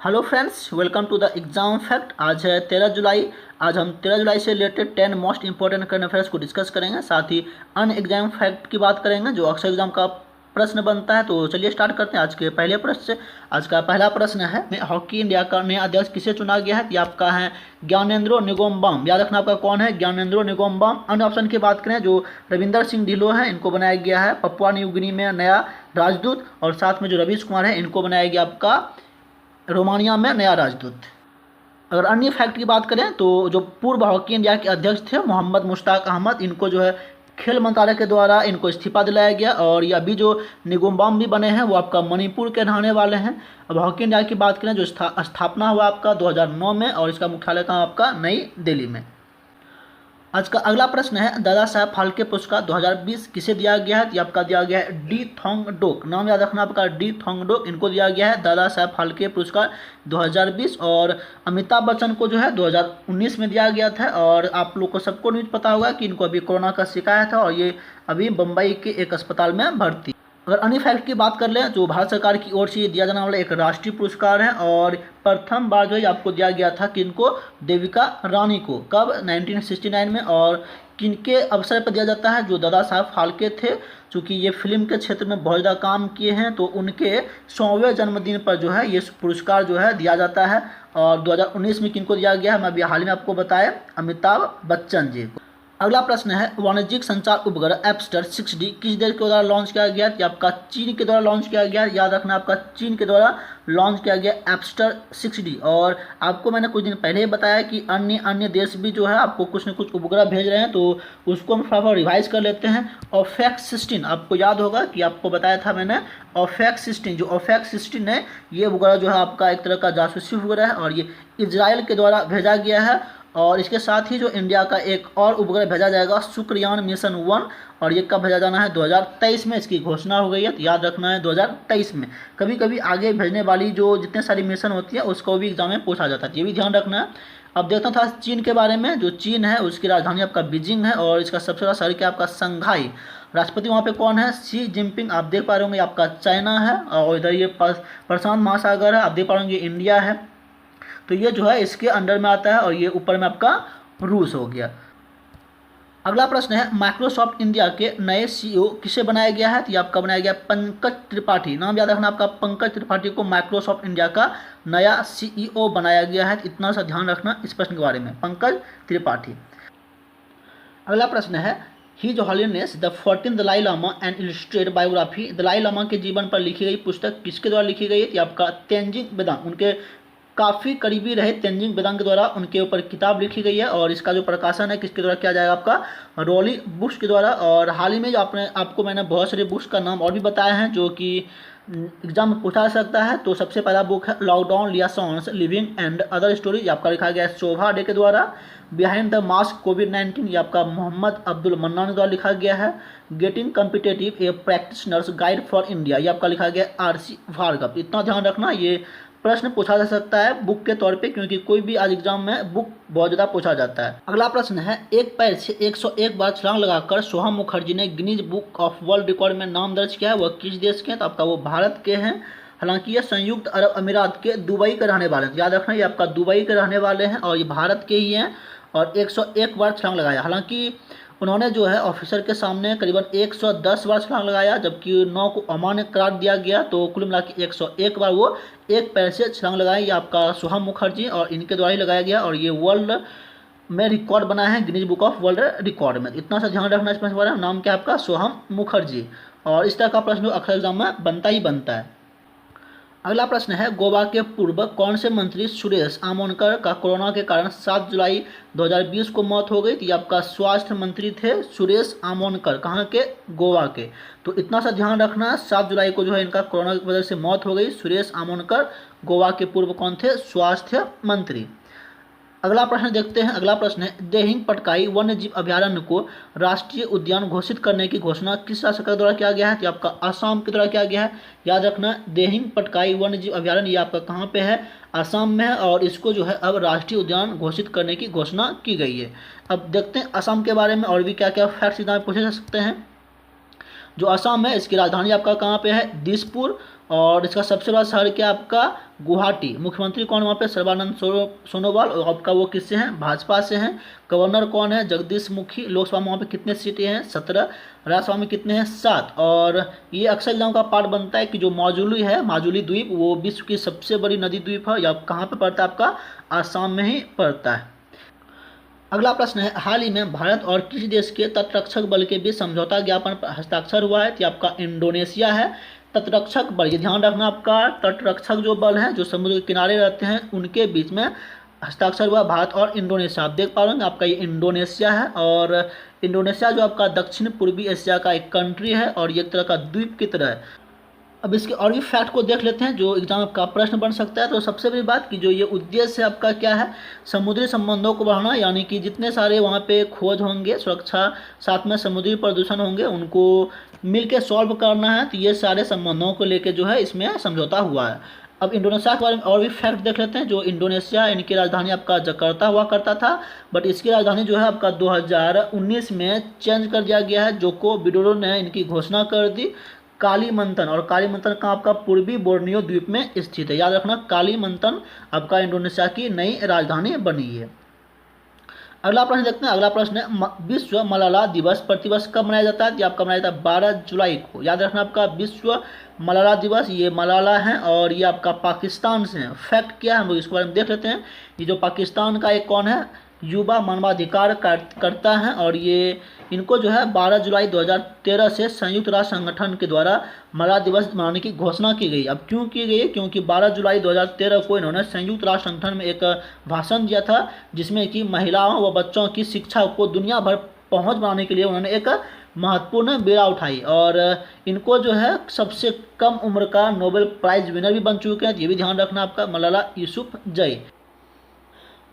Hello friends, welcome to the exam fact. आज है 13 जुलाई। आज हम 13 जुलाई से related 10 most important current affairs को डिस्कस करेंगे। साथ ही अन्य एग्जाम फैक्ट की बात करेंगे जो अक्सर एग्जाम का प्रश्न बनता है। तो चलिए स्टार्ट करते हैं आज के पहले प्रश्न से। आज का पहला प्रश्न है, हॉकी इंडिया का नया अध्यक्ष किसे चुना गया है? ये आपका है ज्ञानेंद्रो निंगोमबाम। याद रखना आपका कौन है, ज्ञानेंद्रो निंगोमबाम। अन्य ऑप्शन की बात करें जो रविंदर सिंह ढिल्लों है, इनको बनाया गया है पपुआ न्यू गिनी में नया राजदूत। और साथ में जो रवीश कुमार है, इनको बनाया गया आपका रोमानिया में नया राजदूत। अगर अन्य फैक्ट की बात करें तो जो पूर्व हॉकी इंडिया के अध्यक्ष थे मोहम्मद मुश्ताक अहमद, इनको जो है खेल मंत्रालय के द्वारा इनको इस्तीफा दिलाया गया। और ये अभी जो निगोमबाम भी बने हैं वो आपका मणिपुर के रहने वाले हैं। अब हॉकी इंडिया की बात करें जो स्थापना हुआ आपका 2009 में, और इसका मुख्यालय कहाँ आपका नई दिल्ली में। आज का अगला प्रश्न है, दादा साहब फाल्के पुरस्कार 2020 किसे दिया गया है? ये आपका दिया गया है डी थोंगडोक। नाम याद रखना आपका, डी थोंगडोक। इनको दिया गया है दादा साहब फाल्के पुरस्कार 2020। और अमिताभ बच्चन को जो है 2019 में दिया गया था। और आप लोग को सबको न्यूज़ पता होगा कि इनको अभी कोरोना का शिकायत है और ये अभी मुंबई के एक अस्पताल में भर्ती। अगर अन्य फैक्ट की बात कर लें जो भारत सरकार की ओर से दिया जाने वाला एक राष्ट्रीय पुरस्कार है। और प्रथम बार जो है आपको दिया गया था किनको, देविका रानी को। कब, 1969 में। और किनके अवसर पर दिया जाता है, जो दादा साहब फाल्के थे, चूँकि ये फिल्म के क्षेत्र में बहुत ज़्यादा काम किए हैं, तो उनके 100वें जन्मदिन पर जो है ये पुरस्कार जो है दिया जाता है। और 2019 में किनको दिया गया है, मैं अभी हाल ही में आपको बताया, अमिताभ बच्चन जी को। अगला प्रश्न है, वाणिज्यिक संचार उपग्रह एप्स्टर 6D किस देश के द्वारा लॉन्च किया गया? कि आपका चीन के द्वारा लॉन्च किया गया। याद रखना आपका चीन के द्वारा लॉन्च किया गया एप्स्टर 6D। और आपको मैंने कुछ दिन पहले ही बताया कि अन्य देश भी जो है आपको कुछ न कुछ उपग्रह भेज रहे हैं, तो उसको हम थोड़ा रिवाइज कर लेते हैं। ओफेक्स 16 आपको याद होगा कि आपको बताया था मैंने, ओफेक्स 16। जो ओफेक्स 16 है ये उपग्रह जो है आपका एक तरह का जासूसी उपग्रह है और ये इजराइल के द्वारा भेजा गया है। और इसके साथ ही जो इंडिया का एक और उपग्रह भेजा जाएगा शुक्रयान मिशन 1, और ये कब भेजा जाना है, 2023 में इसकी घोषणा हो गई है। तो याद रखना है 2023 में। कभी कभी आगे भेजने वाली जो जितने सारी मिशन होती है उसको भी एग्जाम में पूछा जाता है, ये भी ध्यान रखना है। अब देखता था चीन के बारे में। जो चीन है उसकी राजधानी आपका बीजिंग है और इसका सबसे बड़ा शहर क्या आपका संघाई। राष्ट्रपति वहाँ पे कौन है, शी जिनपिंग। आप देख पा रहे होंगे आपका चाइना है, और इधर ये प्रशांत महासागर है, आप देख पा रहे होंगे इंडिया है। तो ये जो है इसके अंडर में आता है, और ये ऊपर में आपका रूस हो गया। अगला प्रश्न है, माइक्रोसॉफ्ट इंडिया के नए CEO किसे बनाया गया है? तो ये आपका बनाया गया पंकज त्रिपाठी। नाम याद रखना आपका, पंकज त्रिपाठी को माइक्रोसॉफ्ट इंडिया का नया CEO बनाया गया है। इतना सा ध्यान रखना इस प्रश्न के बारे में, पंकज त्रिपाठी। अगला प्रश्न है, his holiness the 14th Dalai Lama and illustrated biography. Dalai Lama के जीवन पर लिखी गई पुस्तक किसके द्वारा लिखी गई है? ये आपका तेंजिंग बेदांग, उनके काफ़ी करीबी रहे तेंजिंग बेदांग के द्वारा उनके ऊपर किताब लिखी गई है। और इसका जो प्रकाशन है किसके द्वारा किया जाएगा, आपका रॉली बुक्स के द्वारा। और हाल ही में जो आपको मैंने बहुत सारे बुक्स का नाम और भी बताए हैं जो कि एग्जाम में पूछा जा सकता है। तो सबसे पहला बुक है lockdown liaisons living and other stories, आपका लिखा गया है शोभा डे के द्वारा। बिहाइंड द मास्क कोविड-19, ये आपका मोहम्मद अब्दुल मन्नान के द्वारा लिखा गया है। Getting competitive A practitioners guide for India, ये आपका लिखा गया है RC भार्गव। इतना ध्यान रखना, ये प्रश्न पूछा जा सकता है बुक के तौर पे, क्योंकि कोई भी आज एग्जाम में बुक बहुत ज़्यादा पूछा जाता है। अगला प्रश्न है, एक पैर से 101 बार छलांग लगाकर सोहम मुखर्जी ने Guinness book of world record में नाम दर्ज किया है। वह किस देश के हैं? तो आपका वो भारत के हैं। हालांकि ये संयुक्त अरब अमीरात के दुबई के रहने वाले हैं। याद रखना ये आपका दुबई के रहने वाले हैं और ये भारत के ही हैं। और 101 बार छलांग लगाया। हालांकि उन्होंने जो है ऑफिसर के सामने करीबन 110 बार छलांग लगाया, जबकि 9 को अमान्य करार दिया गया। तो कुल मिला के 101 बार वो एक पैर से छलांग लगाए। ये आपका सोहम मुखर्जी और इनके द्वारा ही लगाया गया, और ये वर्ल्ड में रिकॉर्ड बना है Guinness book of world record में। इतना सा ध्यान रखना इसमें बारे में। नाम क्या है आपका, सोहम मुखर्जी। और इस तरह का प्रश्न अक्सर एग्जाम में बनता ही बनता है। अगला प्रश्न है, गोवा के पूर्व कौन से मंत्री सुरेश आमोनकर का कोरोना के कारण 7 जुलाई 2020 को मौत हो गई? तो ये आपका स्वास्थ्य मंत्री थे सुरेश आमोनकर, कहाँ के, गोवा के। तो इतना सा ध्यान रखना, 7 जुलाई को जो है इनका कोरोना की वजह से मौत हो गई। सुरेश आमोनकर गोवा के पूर्व कौन थे, स्वास्थ्य मंत्री। अगला प्रश्न देखते हैं। अगला प्रश्न है, देहिंग पटकाई वन्य जीव अभयारण्य को राष्ट्रीय उद्यान घोषित करने की घोषणा किस राज्य सरकार द्वारा किया गया है? तो आपका असम के द्वारा किया गया है। याद रखना, देहिंग पटकाई वन्य जीव अभयारण्य ये आपका कहाँ पे है, असम में है। और इसको जो है अब राष्ट्रीय उद्यान घोषित करने की घोषणा की गई है। अब देखते हैं असम के बारे में और भी क्या क्या फैक्ट्स पूछे जा सकते हैं। जो असम है इसकी राजधानी आपका कहाँ पे है, दिसपुर। और इसका सबसे बड़ा शहर क्या आपका गुवाहाटी। मुख्यमंत्री कौन वहाँ पे सर्बानंद सोनोवाल, और आपका वो किससे हैं भाजपा से हैं। गवर्नर कौन है जगदीश मुखी। लोकसभा में वहाँ पे कितने सीटें हैं 17। राज्यसभा में कितने हैं 7। और ये अक्सर एग्जाम का पार्ट बनता है कि जो माजुली है, माजुली द्वीप, वो विश्व की सबसे बड़ी नदी द्वीप है, या कहाँ पे पड़ता है आपका आसाम में ही पड़ता है। अगला प्रश्न है, हाल ही में भारत और किस देश के तटरक्षक बल के बीच समझौता ज्ञापन पर हस्ताक्षर हुआ है। तो आपका इंडोनेशिया है। तटरक्षक बल, ये ध्यान रखना, आपका तटरक्षक जो बल है जो समुद्र के किनारे रहते हैं उनके बीच में हस्ताक्षर हुआ भारत और इंडोनेशिया। आप देख पा रहे हैं आपका ये इंडोनेशिया है, और इंडोनेशिया जो आपका दक्षिण पूर्वी एशिया का एक कंट्री है और ये एक तरह का द्वीप की तरह है। अब इसके और भी फैक्ट को देख लेते हैं जो एग्जाम का प्रश्न बन सकता है। तो सबसे बड़ी बात कि जो ये उद्देश्य आपका क्या है, समुद्री संबंधों को बढ़ाना, यानी कि जितने सारे वहाँ पे खोज होंगे, सुरक्षा, साथ में समुद्री प्रदूषण होंगे, उनको मिलके सॉल्व करना है। तो ये सारे संबंधों को लेके जो है इसमें समझौता हुआ है। अब इंडोनेशिया के बारे में और भी फैक्ट देख लेते हैं। जो इंडोनेशिया, इनकी राजधानी आपका जकार्ता हुआ करता था, बट इसकी राजधानी जो है आपका 2019 में चेंज कर दिया गया है। जोको विडोडो ने इनकी घोषणा कर दी कालीमंतन। और कालीमंतन का आपका पूर्वी बोर्नियो द्वीप में स्थित है। याद रखना, कालीमंतन आपका इंडोनेशिया की नई राजधानी बनी है। अगला प्रश्न देखते हैं। अगला प्रश्न है, विश्व मलाला दिवस प्रतिवर्ष कब मनाया जाता है। आपका मनाया जाता है 12 जुलाई को। याद रखना, आपका विश्व मलाला दिवस, ये मलाला है और ये आपका पाकिस्तान से है। फैक्ट क्या है हम लोग इसके बारे में देख लेते हैं। ये जो पाकिस्तान का एक कौन है, युवा मानवाधिकार करता है, और ये इनको जो है 12 जुलाई 2013 से संयुक्त राष्ट्र संगठन के द्वारा मलाला दिवस मनाने की घोषणा की गई। अब क्यों की गई? क्योंकि 12 जुलाई 2013 को इन्होंने संयुक्त राष्ट्र संगठन में एक भाषण दिया था, जिसमें कि महिलाओं व बच्चों की शिक्षा को दुनिया भर पहुंच बनाने के लिए उन्होंने एक महत्वपूर्ण बीड़ा उठाई। और इनको जो है सबसे कम उम्र का नोबेल प्राइज विनर भी बन चुके हैं। ये भी ध्यान रखना आपका, मलाला यूसुफजई।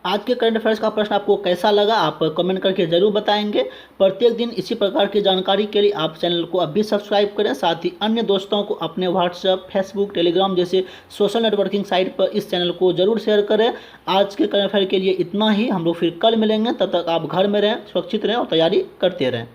आज के करंट अफेयर्स का प्रश्न आपको कैसा लगा, आप कमेंट करके जरूर बताएंगे। प्रत्येक दिन इसी प्रकार की जानकारी के लिए आप चैनल को अभी सब्सक्राइब करें, साथ ही अन्य दोस्तों को अपने व्हाट्सएप, फेसबुक, टेलीग्राम जैसे सोशल नेटवर्किंग साइट पर इस चैनल को जरूर शेयर करें। आज के करंट अफेयर के लिए इतना ही। हम लोग फिर कल मिलेंगे, तब तक आप घर में रहें, सुरक्षित रहें और तैयारी करते रहें।